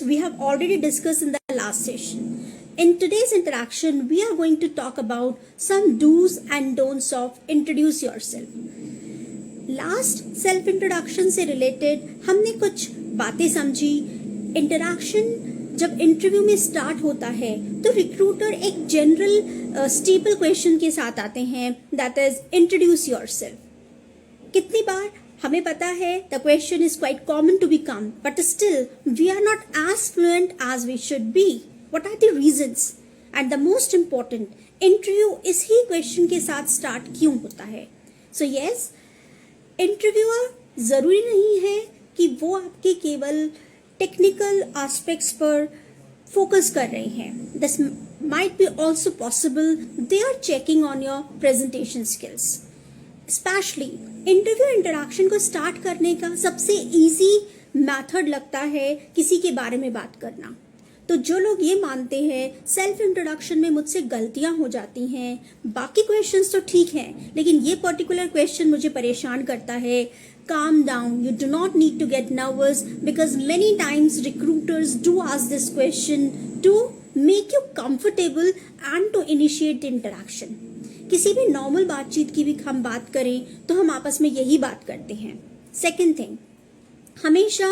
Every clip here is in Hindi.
we have already discussed in the last session. In today's interaction, we are going to talk about some do's and don'ts of introduce yourself. Last self introduction से रिलेटेड हमने कुछ बातें समझी. इंटरेक्शन जब इंटरव्यू में स्टार्ट होता है तो रिक्रूटर एक जनरल स्टेपल क्वेश्चन के साथ आते हैं, दैट इज इंट्रोड्यूस योरसेल्फ. कितनी बार हमें पता है the question is quite common to become, but still we are not as fluent as we should be. What are the reasons? And the most important, interview इस ही क्वेश्चन के साथ स्टार्ट क्यों होता है? सो यस, इंटरव्यूअर जरूरी नहीं है कि वो आपके केवल टेक्निकल एस्पेक्ट्स पर फोकस कर रहे हैं. This might be also possible they are checking on your presentation skills. Specially interview interaction को स्टार्ट करने का सबसे इजी मेथड लगता है किसी के बारे में बात करना. तो जो लोग ये मानते हैं सेल्फ इंट्रोडक्शन में मुझसे गलतियां हो जाती हैं, बाकी क्वेश्चंस तो ठीक हैं लेकिन ये पर्टिकुलर क्वेश्चन मुझे परेशान करता है, calm down. You do not need to get nervous because many times recruiters do ask this question to make you comfortable and to initiate the interaction. किसी भी नॉर्मल बातचीत की भी हम बात करें तो हम आपस में यही बात करते हैं. सेकेंड थिंग, हमेशा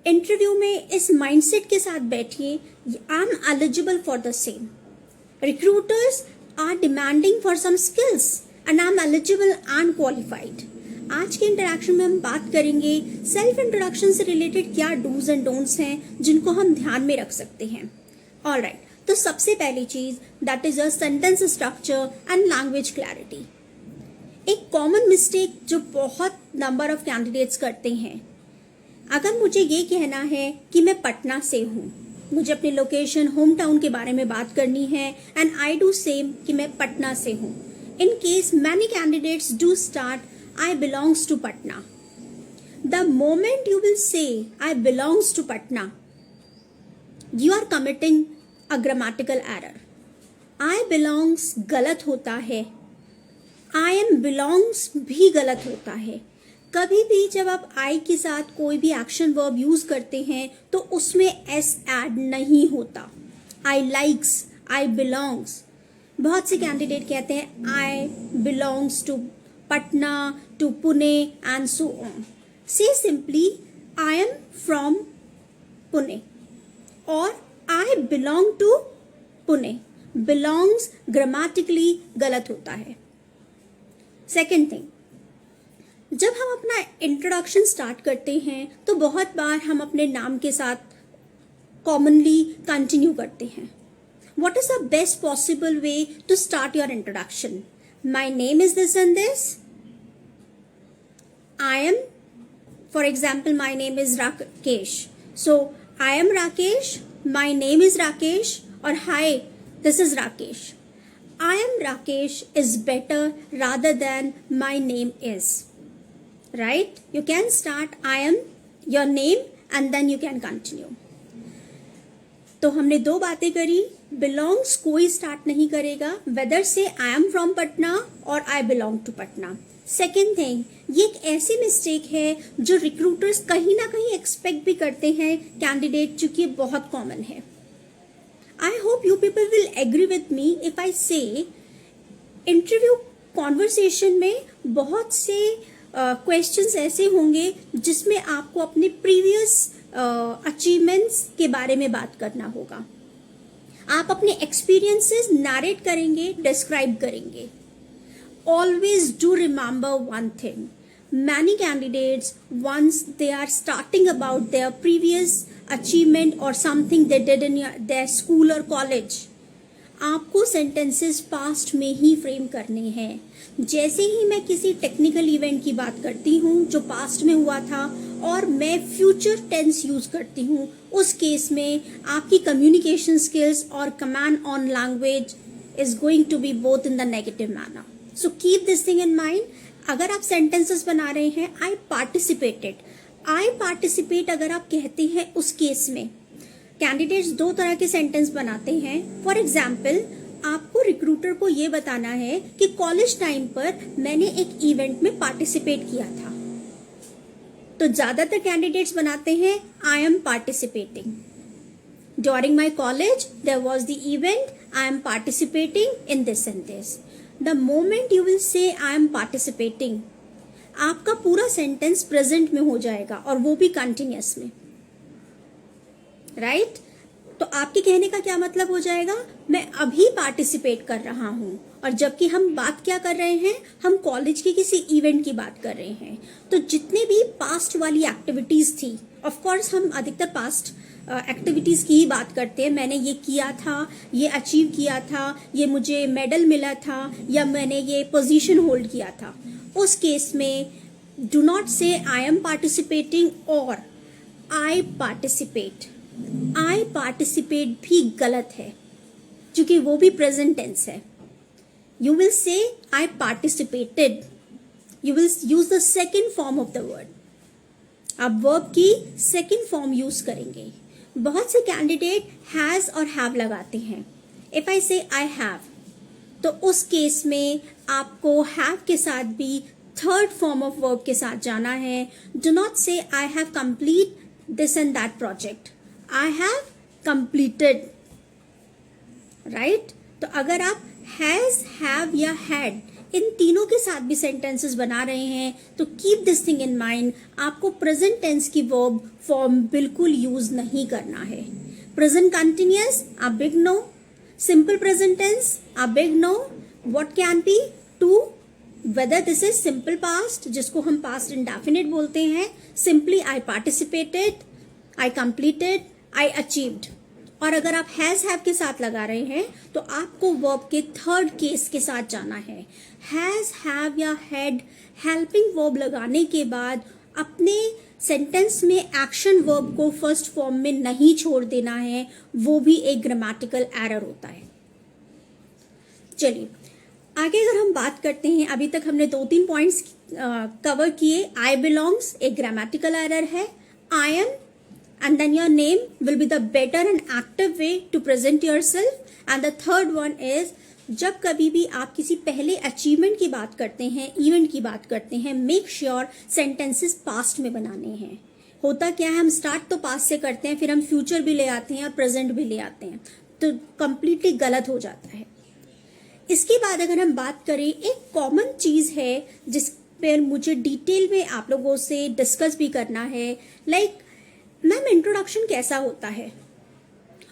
इंटरव्यू में इस माइंडसेट के साथ बैठिए, I am eligible for the same. Recruiters are demanding for some skills and I am eligible and qualified. आज के इंटरेक्शन में हम बात करेंगे सेल्फ इंट्रोडक्शन से रिलेटेड क्या डूज एंड डोंट्स हैं जिनको हम ध्यान में रख सकते हैं. ऑलराइट, तो सबसे पहली चीज that is a sentence structure and language clarity. एक कॉमन मिस्टेक जो बहुत नंबर ऑफ कैंडिडेट्स करते हैं, अगर मुझे ये कहना है कि मैं पटना से हूँ, मुझे अपनी लोकेशन होम टाउन के बारे में बात करनी है एंड आई डू सेम कि मैं पटना से हूँ. In case many candidates do start I belongs to Patna. The moment you will say I belongs to Patna, you are committing a grammatical error. I belongs गलत होता है, I am belongs भी गलत होता है. कभी भी जब आप I के साथ कोई भी एक्शन वर्ब यूज करते हैं तो उसमें S ऐड नहीं होता. I likes, I belongs. बहुत से कैंडिडेट कहते हैं I belongs to Patna, to Pune and so on. Say simply I am from Pune or I belong to Pune. Belongs grammatically गलत होता है. Second thing, जब हम अपना इंट्रोडक्शन स्टार्ट करते हैं तो बहुत बार हम अपने नाम के साथ कॉमनली कंटिन्यू करते हैं. What is the best possible way to start your introduction? My name is this and this. I am, for example, my name is Rakesh. So, I am Rakesh, my name is Rakesh, or hi, this is Rakesh. I am Rakesh is better rather than my name is. Right? You can start I am, your name, and then you can continue. तो हमने दो बातें करी. बिलोंग्स कोई स्टार्ट नहीं करेगा, वेदर से आई एम फ्रॉम पटना और I belong to Patna. Second thing, ये एक ऐसी मिस्टेक है जो रिक्रूटर्स कहीं ना कहीं एक्सपेक्ट भी करते हैं कैंडिडेट, चूंकि बहुत कॉमन है. I hope you people will agree with me if I say interview conversation में बहुत से क्वेश्चंस ऐसे होंगे जिसमें आपको अपने प्रीवियस अचीवमेंट्स के बारे में बात करना होगा. आप अपने एक्सपीरियंसेस नरेट करेंगे, डिस्क्राइब करेंगे. Always do remember one thing. Many candidates, once they are starting about their previous achievement or something they did in their school or college, आपको सेंटेंसेस पास्ट में ही फ्रेम करने हैं. जैसे ही मैं किसी टेक्निकल इवेंट की बात करती हूँ जो पास्ट में हुआ था और मैं फ्यूचर टेंस यूज करती हूँ, उस केस में आपकी कम्युनिकेशन स्किल्स और command on language is going to be both in the negative manner. So keep this thing in mind. अगर आप सेंटेंसेस बना रहे हैं आई पार्टिसिपेट अगर आप कहते हैं, उस केस में कैंडिडेट्स दो तरह के सेंटेंस बनाते हैं. फॉर एग्जाम्पल, आपको रिक्रूटर को ये बताना है कि कॉलेज टाइम पर मैंने एक इवेंट में पार्टिसिपेट किया था, तो ज्यादातर कैंडिडेट्स बनाते हैं I am participating. During my college, there was the event. I am participating in this and this. The moment you will say I am participating, आपका पूरा सेंटेंस प्रेजेंट में हो जाएगा और वो भी कंटिन्यूअस में, राइट? तो आपके कहने का क्या मतलब हो जाएगा? मैं अभी पार्टिसिपेट कर रहा हूं, और जबकि हम बात क्या कर रहे हैं, हम कॉलेज के किसी इवेंट की बात कर रहे हैं। तो जितने भी पास्ट वाली एक्टिविटीज थी, ऑफ कोर्स हम अधिकतर पास्ट एक्टिविटीज की ही बात करते हैं। मैंने ये किया था, ये अचीव किया था, ये मुझे मेडल मिला था, या मैंने ये पोजीशन होल्ड किया था। उस केस में do not say I am participating और आई पार्टिसिपेट। आई पार्टिसिपेट भी गलत है, क्योंकि वो भी प्रेजेंट टेंस है। You will say I participated, you will use the second form of the word. आप वर्ब की सेकेंड फॉर्म यूज करेंगे। बहुत से कैंडिडेट हैज और हैव लगाते हैं। इफ आई से आई हैव, तो उस केस में आपको हैव के साथ भी थर्ड फॉर्म ऑफ वर्ब के साथ जाना है। Do not say I have complete this and that project, I have completed, right? तो अगर आप हैज, हैव या हैड इन तीनों के साथ भी सेंटेंसेस बना रहे हैं, तो keep this thing in mind, आपको प्रेजेंट टेंस की वर्ब फॉर्म बिल्कुल यूज नहीं करना है। Present continuous a big no, simple present tense a big no. What can be to, whether this is simple past, जिसको हम पास्ट इंडेफिनिट बोलते हैं, simply I participated, I completed, I achieved. और अगर आप हैज हैव के साथ लगा रहे हैं, तो आपको वर्ब के थर्ड केस के साथ जाना है। हैज, हैव या हैड हेल्पिंग वर्ब लगाने के बाद अपने सेंटेंस में एक्शन वर्ब को फर्स्ट फॉर्म में नहीं छोड़ देना है, वो भी एक ग्रामेटिकल एरर होता है। चलिए आगे अगर हम बात करते हैं, अभी तक हमने 2-3 पॉइंट्स कवर किए। आई बिलोंग्स एक ग्रामेटिकल एरर है। I am and then your name will be the better and active way to present yourself. And the third one is, जब कभी भी आप किसी पहले अचीवमेंट की बात करते हैं, इवेंट की बात करते हैं, मेक श्योर सेंटेंसेस पास्ट में बनाने हैं। होता क्या है, हम स्टार्ट तो पास्ट से करते हैं, फिर हम फ्यूचर भी ले आते हैं और प्रेजेंट भी ले आते हैं, तो कंप्लीटली गलत हो जाता है। इसके बाद अगर हम बात करें, एक कॉमन चीज है जिस पर मुझे डिटेल में आप लोगों से डिस्कस भी करना है, लाइक मैम इंट्रोडक्शन कैसा होता है?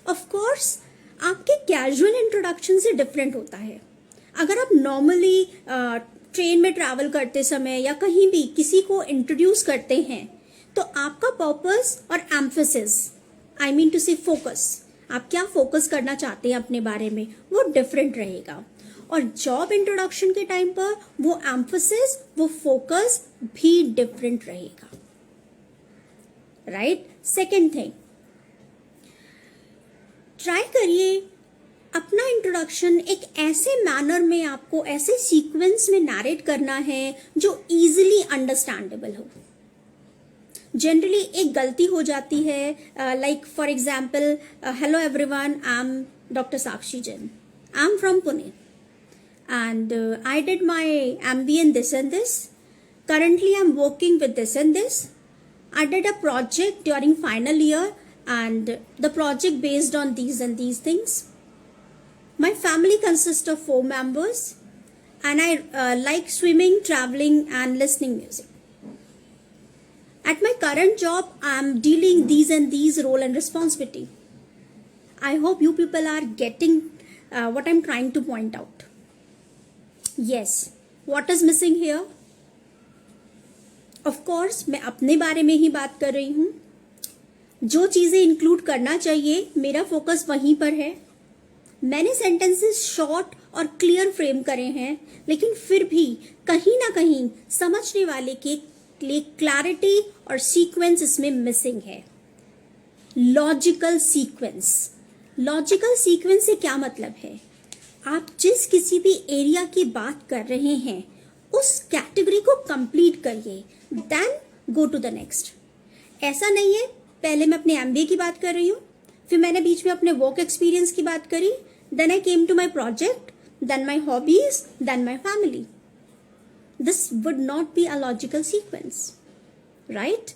ऑफ कोर्स आपके कैजुअल इंट्रोडक्शन से डिफरेंट होता है। अगर आप नॉर्मली ट्रेन में ट्रैवल करते समय या कहीं भी किसी को इंट्रोड्यूस करते हैं, तो आपका पर्पस और एम्फेसिस, आई मीन टू से फोकस, आप क्या फोकस करना चाहते हैं अपने बारे में, वो डिफरेंट रहेगा। और जॉब इंट्रोडक्शन के टाइम पर वो एम्फेसिस, वो फोकस भी डिफरेंट रहेगा, राइट? सेकेंड थिंग, ट्राई करिए अपना इंट्रोडक्शन एक ऐसे मैनर में, आपको ऐसे सीक्वेंस में नैरेट करना है जो इजीली अंडरस्टैंडेबल हो। जनरली एक गलती हो जाती है, like for example, hello everyone, I am doctor Sakshi Jain, I am from Pune and I did my MBA in this and this. Currently I'm working with this and this. I did a project during final year and the project based on these and these things. My family consists of 4 members and I like swimming, traveling and listening music. At my current job I am dealing these and these role and responsibility. I hope you people are getting what I'm trying to point out. Yes, what is missing here? Of course, मैं अपने बारे में ही बात कर रही हूँ। जो चीज़ें इंक्लूड करना चाहिए, मेरा फोकस वहीं पर है। मैंने सेंटेंसेस शॉर्ट और क्लियर फ्रेम करे हैं, लेकिन फिर भी कहीं ना कहीं समझने वाले के लिए क्लैरिटी और सीक्वेंस इसमें मिसिंग है। Logical sequence. लॉजिकल सीक्वेंस से क्या मतलब है? आप जिस किसी भी एरिया की बात कर रहे हैं, उस कैटेगरी को कंप्लीट करिए, then go to the next. ऐसा नहीं है पहले मैं अपने MBA की बात कर रही हूँ, फिर मैंने बीच में अपने वर्क एक्सपीरियंस की बात करी, then I came to my project, then my hobbies, then my family. This would not be a logical sequence, right?